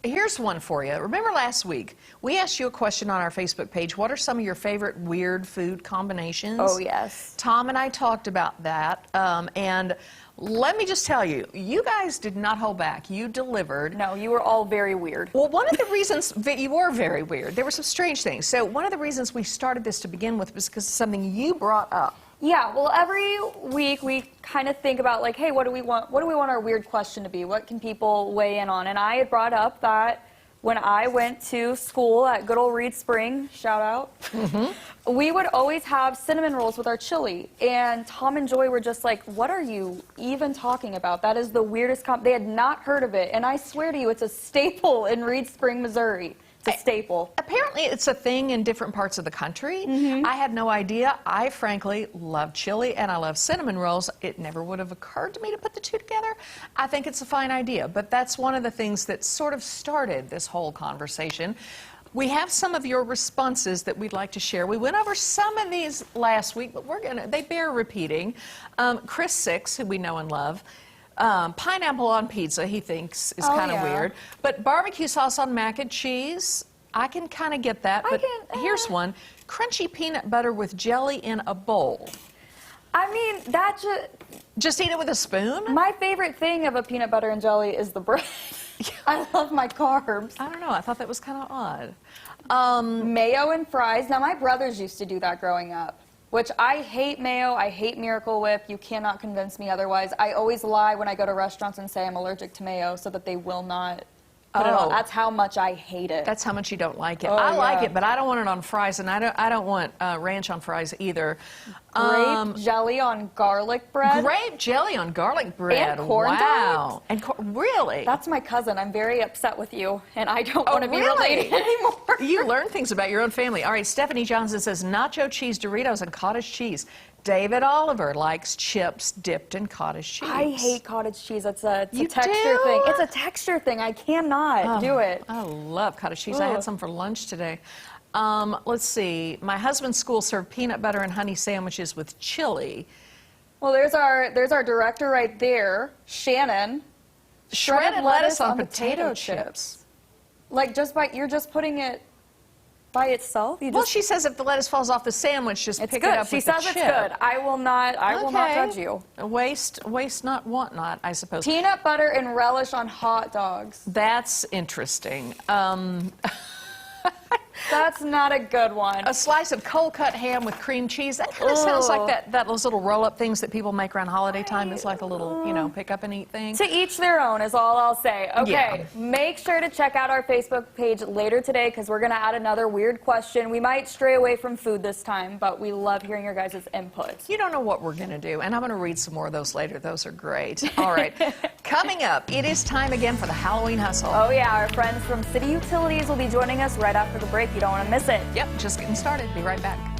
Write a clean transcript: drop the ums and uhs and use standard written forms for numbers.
Here's one for you. Remember last week, we asked you a question on our Facebook page. What are some of your favorite weird food combinations? Oh, yes. Tom and I talked about that. And let me just tell you, you guys did not hold back. You delivered. No, you were all very weird. Well, one of the reasons that you were very weird, there were some strange things. So one of the reasons we started this to begin with was because of something you brought up. Yeah, well, every week we kind of think about, like, hey, what do we want our weird question to be? What can people weigh in on? And I had brought up that when I went to school at good old Reed Spring, shout out, we would always have cinnamon rolls with our chili. And Tom and Joy were just like, what are you even talking about? That is the weirdest they had not heard of it. And I swear to you, it's a staple in Reed Spring, Missouri. A staple. Apparently, it's a thing in different parts of the country. I had no idea. I frankly love chili and I love cinnamon rolls. It never would have occurred to me to put the two together. I think it's a fine idea, but that's one of the things that sort of started this whole conversation. We have some of your responses that we'd like to share. We went over some of these last week, but they bear repeating. Chris Six, who we know and love, pineapple on pizza, he thinks, is kind of weird. But barbecue sauce on mac and cheese, I can kind of get that. But here's one. Crunchy peanut butter with jelly in a bowl. I mean, that just eat it with a spoon? My favorite thing of a peanut butter and jelly is the bread. I love my carbs. I don't know. I thought that was kind of odd. Mayo and fries. Now, my brothers used to do that growing up. Which I hate mayo, I hate Miracle Whip. You cannot convince me otherwise. I always lie when I go to restaurants and say I'm allergic to mayo so that they will not put it on. That's how much I hate it. That's how much you don't like it. I like it, but I don't want it on fries, and I don't want ranch on fries either. Grape jelly on garlic bread. Grape jelly on garlic bread. And corn dogs. And really? That's my cousin. I'm very upset with you, and I don't want to be related anymore. You learn things about your own family. All right, Stephanie Johnson says nacho cheese Doritos and cottage cheese. David Oliver likes chips dipped in cottage cheese. I hate cottage cheese. It's a texture thing. It's a texture thing. I cannot do it. I love cottage cheese. I had some for lunch today. Let's see. My husband's school served peanut butter and honey sandwiches with chili. Well, there's our director right there, Shannon. Shredded lettuce on potato chips. Like you're just putting it by itself? Well, she says if the lettuce falls off the sandwich, just pick it up with the chip. She says it's good. I will not judge you. Waste not, want not, I suppose. Peanut butter and relish on hot dogs. That's interesting. That's not a good one. A slice of cold-cut ham with cream cheese. That kind of sounds like those little roll-up things that people make around holiday time. It's like a little, pick up and eat thing. To each their own is all I'll say. Okay, make sure to check out our Facebook page later today because we're going to add another weird question. We might stray away from food this time, but we love hearing your guys' input. You don't know what we're going to do, and I'm going to read some more of those later. Those are great. All right. Coming up, it is time again for the Halloween Hustle. Oh, yeah. Our friends from City Utilities will be joining us right after the break. You don't want to miss it. Yep, just getting started. Be right back.